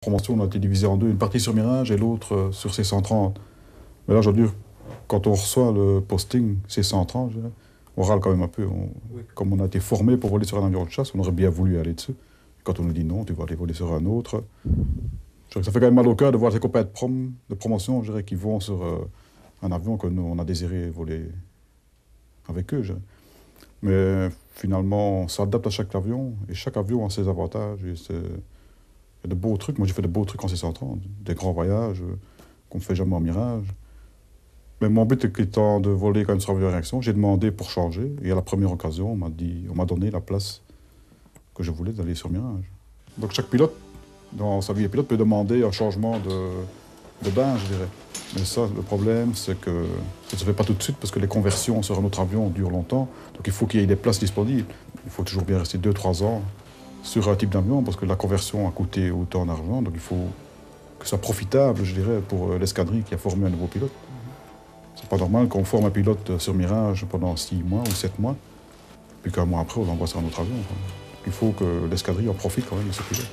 promotion, on a été divisé en deux, une partie sur Mirage et l'autre sur C130. Mais là, je veux dire, quand on reçoit le posting C130, on râle quand même un peu. Oui. Comme on a été formé pour voler sur un avion de chasse, on aurait bien voulu aller dessus. Quand on nous dit non, tu vas aller voler sur un autre. Je dirais que ça fait quand même mal au cœur de voir ces copains de promotion, je dirais, qui vont sur un avion que nous, on a désiré voler avec eux. Mais finalement, on s'adapte à chaque avion, et chaque avion a ses avantages. Et il y a de beaux trucs. Moi, j'ai fait de beaux trucs en C130, des grands voyages qu'on ne fait jamais en Mirage. Mais mon but étant de voler quand même sur avion de réaction, j'ai demandé pour changer. Et à la première occasion, on m'a donné la place que je voulais d'aller sur Mirage. Donc chaque pilote, dans sa vie de pilote, peut demander un changement de bain, je dirais. Mais ça, le problème, c'est que ça ne se fait pas tout de suite parce que les conversions sur un autre avion durent longtemps. Donc il faut qu'il y ait des places disponibles. Il faut toujours bien rester 2-3 ans sur un type d'avion parce que la conversion a coûté autant d'argent. Donc il faut que ce soit profitable, je dirais, pour l'escadrille qui a formé un nouveau pilote. C'est pas normal qu'on forme un pilote sur Mirage pendant 6 mois ou 7 mois, puis qu'un mois après, on l'envoie sur un autre avion. Il faut que l'escadrille en profite quand même de ce pilote.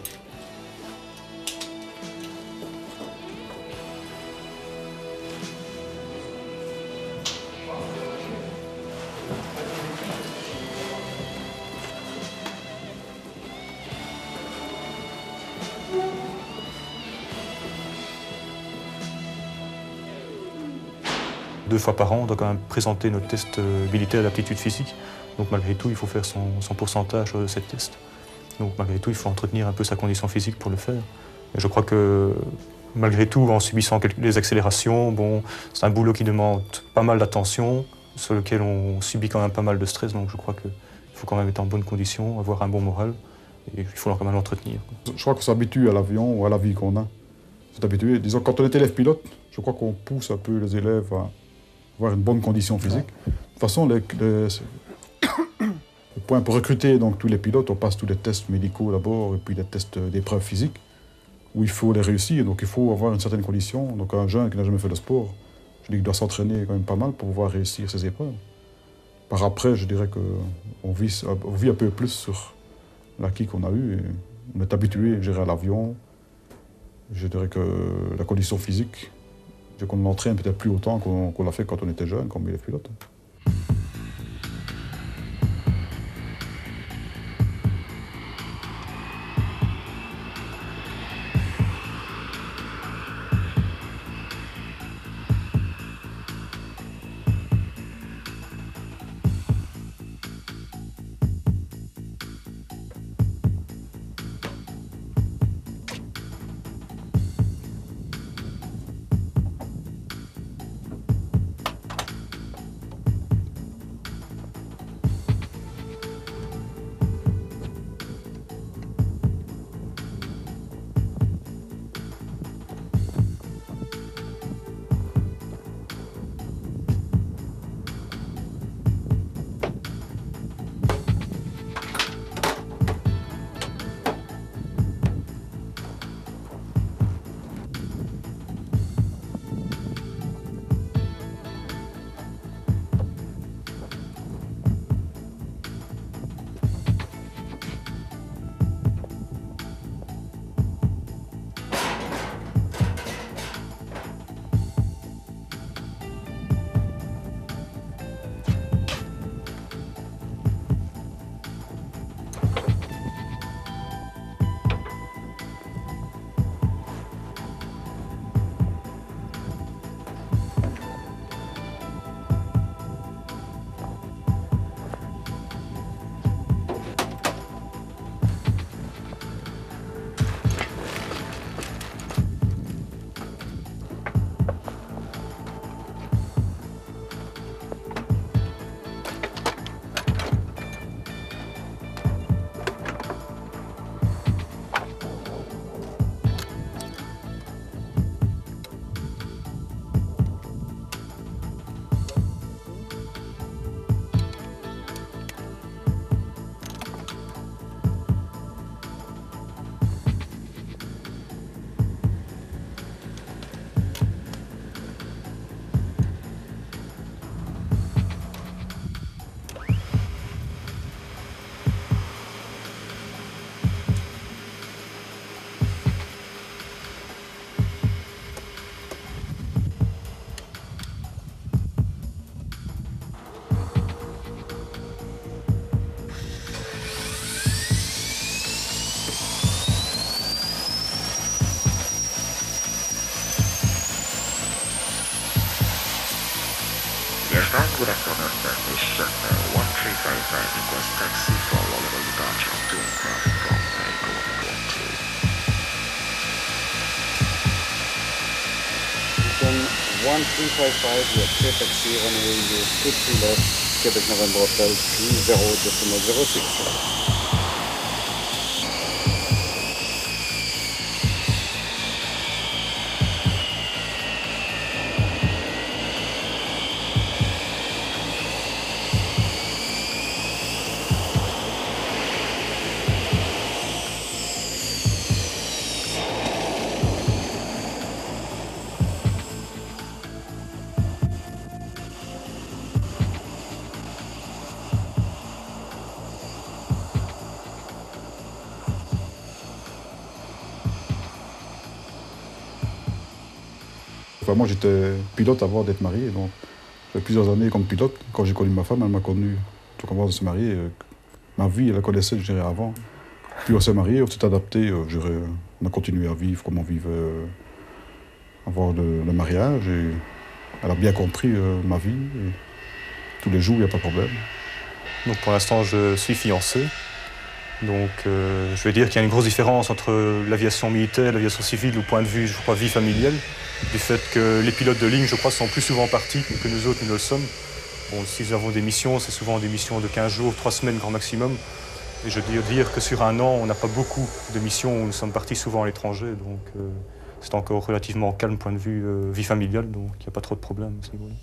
Deux fois par an, on doit quand même présenter notre test militaire d'aptitude physique. Donc malgré tout, il faut faire son pourcentage de cette test. Donc malgré tout, il faut entretenir un peu sa condition physique pour le faire. Et je crois que malgré tout, en subissant les accélérations, bon, c'est un boulot qui demande pas mal d'attention, sur lequel on subit quand même pas mal de stress. Donc je crois qu'il faut quand même être en bonne condition, avoir un bon moral, et il faut quand même l'entretenir. Je crois qu'on s'habitue à l'avion ou à la vie qu'on a. C'est habitué. Disons, quand on est élève pilote, je crois qu'on pousse un peu les élèves à avoir une bonne condition physique. De toute façon, le point pour recruter donc, tous les pilotes, on passe tous les tests médicaux d'abord et puis les tests d'épreuves physiques où il faut les réussir. Donc il faut avoir une certaine condition. Donc un jeune qui n'a jamais fait de sport, je dis qu'il doit s'entraîner quand même pas mal pour pouvoir réussir ses épreuves. Par après, je dirais qu'on vit un peu plus sur l'acquis qu'on a eu. Et on est habitué, je dirais, à l'avion. Je dirais que la condition physique, c'est qu'on l'entraîne peut-être plus autant qu'on l'a fait quand on était jeune, comme élève pilote. Good afternoon, Mission 1355 request taxi for Oliver departure to aircraft from Vancouver Airport 2. Mission 1355, you have clear taxi runway 23 left, Quebec November Hotel 30.06. Enfin, moi, j'étais pilote avant d'être marié, donc j'avais plusieurs années comme pilote. Quand j'ai connu ma femme, elle m'a connu tout avant de se marier. Ma vie, elle la connaissait, je dirais, avant. Puis on s'est marié, on s'est adapté, on a continué à vivre comme on vivait avant le mariage. Et elle a bien compris ma vie. Et tous les jours, il n'y a pas de problème. Donc pour l'instant, je suis fiancé. Donc je vais dire qu'il y a une grosse différence entre l'aviation militaire et l'aviation civile au point de vue, je crois, vie familiale. Du fait que les pilotes de ligne, je crois, sont plus souvent partis que nous autres, nous le sommes. Bon, si nous avons des missions, c'est souvent des missions de 15 jours, 3 semaines grand maximum. Et je veux dire que sur un an, on n'a pas beaucoup de missions où nous sommes partis souvent à l'étranger. Donc c'est encore relativement calme point de vue vie familiale, donc il n'y a pas trop de problèmes à ce niveau-là.